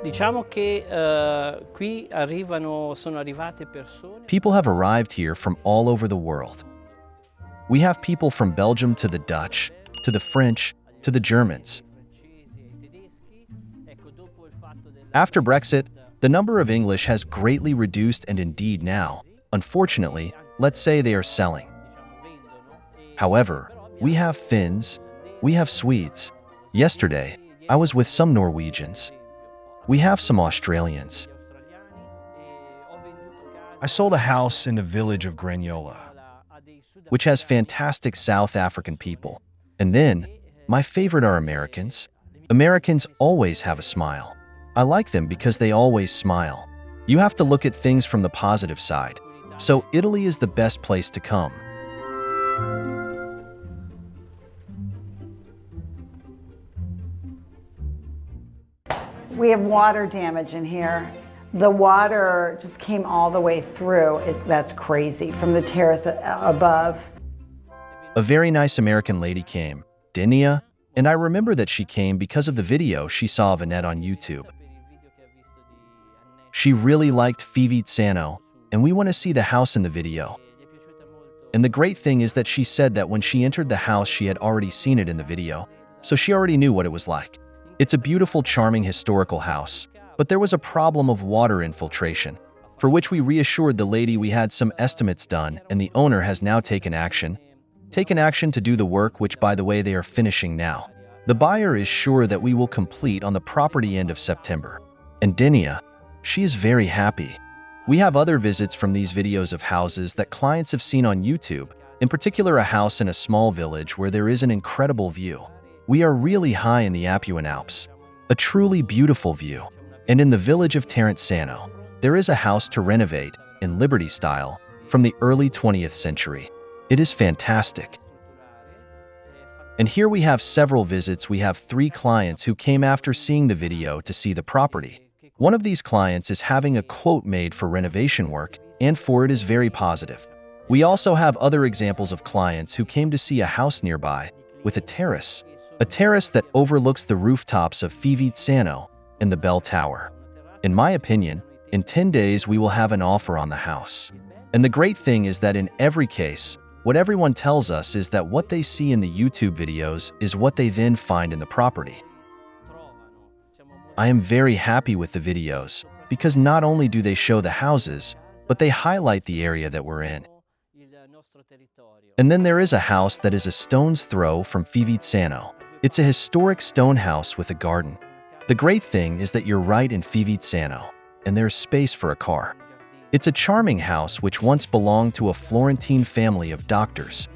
Diciamo che qui sono arrivate persone. People have arrived here from all over the world. We have people from Belgium to the Dutch, to the French, to the Germans. After Brexit, the number of English has greatly reduced, and indeed now, unfortunately, let's say they are selling. However, we have Finns, we have Swedes. Yesterday, I was with some Norwegians. We have some Australians. I sold a house in the village of Granola, which has fantastic South African people. And then, my favorite are Americans. Americans always have a smile. I like them because they always smile. You have to look at things from the positive side. So Italy is the best place to come. We have water damage in here. The water just came all the way through. That's crazy, from the terrace above. A very nice American lady came, Denia, and I remember that she came because of the video she saw of Annette on YouTube. She really liked Fivizzano, and we want to see the house in the video. And the great thing is that she said that when she entered the house she had already seen it in the video, so she already knew what it was like. It's a beautiful, charming historical house, but there was a problem of water infiltration, for which we reassured the lady we had some estimates done, and the owner has now taken action to do the work, which by the way they are finishing now. The buyer is sure that we will complete on the property end of September. And Denia, she is very happy. We have other visits from these videos of houses that clients have seen on YouTube, in particular a house in a small village where there is an incredible view. We are really high in the Apuan Alps, a truly beautiful view. And in the village of Terenzano, there is a house to renovate in Liberty style from the early 20th century. It is fantastic. And here we have several visits. We have 3 clients who came after seeing the video to see the property. One of these clients is having a quote made for renovation work, and for it is very positive. We also have other examples of clients who came to see a house nearby with a terrace that overlooks the rooftops of Fivizzano and the bell tower. In my opinion, in 10 days we will have an offer on the house. And the great thing is that in every case, what everyone tells us is that what they see in the YouTube videos is what they then find in the property. I am very happy with the videos, because not only do they show the houses, but they highlight the area that we're in. And then there is a house that is a stone's throw from Fivizzano. It's a historic stone house with a garden. The great thing is that you're right in Fivizzano, and there's space for a car. It's a charming house which once belonged to a Florentine family of doctors.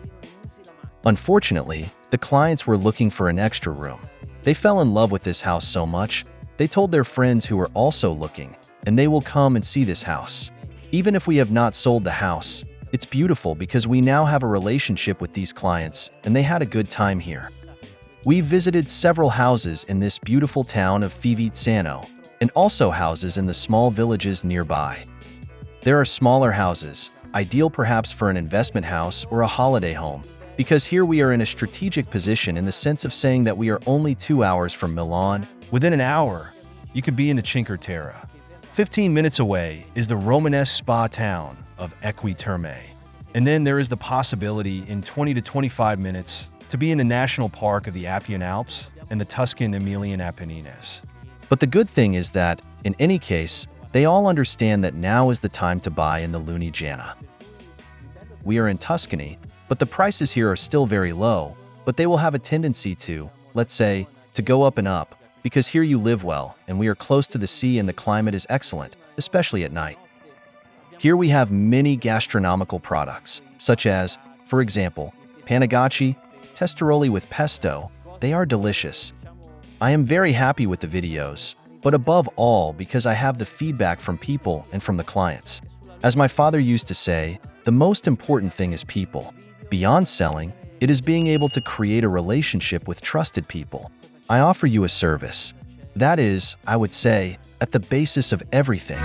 Unfortunately, the clients were looking for an extra room. They fell in love with this house so much, they told their friends who were also looking, and they will come and see this house. Even if we have not sold the house, it's beautiful because we now have a relationship with these clients, and they had a good time here. We visited several houses in this beautiful town of Fivizzano, and also houses in the small villages nearby. There are smaller houses, ideal perhaps for an investment house or a holiday home, because here we are in a strategic position in the sense of saying that we are only 2 hours from Milan. Within an hour, you could be in the Cinque Terre. 15 minutes away is the Romanesque spa town of Equi Terme. And then there is the possibility in 20 to 25 minutes to be in the National Park of the Apuan Alps and the Tuscan Emilian Apennines. But the good thing is that, in any case, they all understand that now is the time to buy in the Lunigiana. We are in Tuscany, but the prices here are still very low, but they will have a tendency to, let's say, to go up and up, because here you live well, and we are close to the sea and the climate is excellent, especially at night. Here we have many gastronomical products, such as, for example, panagacci, testaroli with pesto. They are delicious. I am very happy with the videos, but above all because I have the feedback from people and from the clients. As my father used to say, the most important thing is people. Beyond selling, it is being able to create a relationship with trusted people. I offer you a service. That is, I would say, at the basis of everything.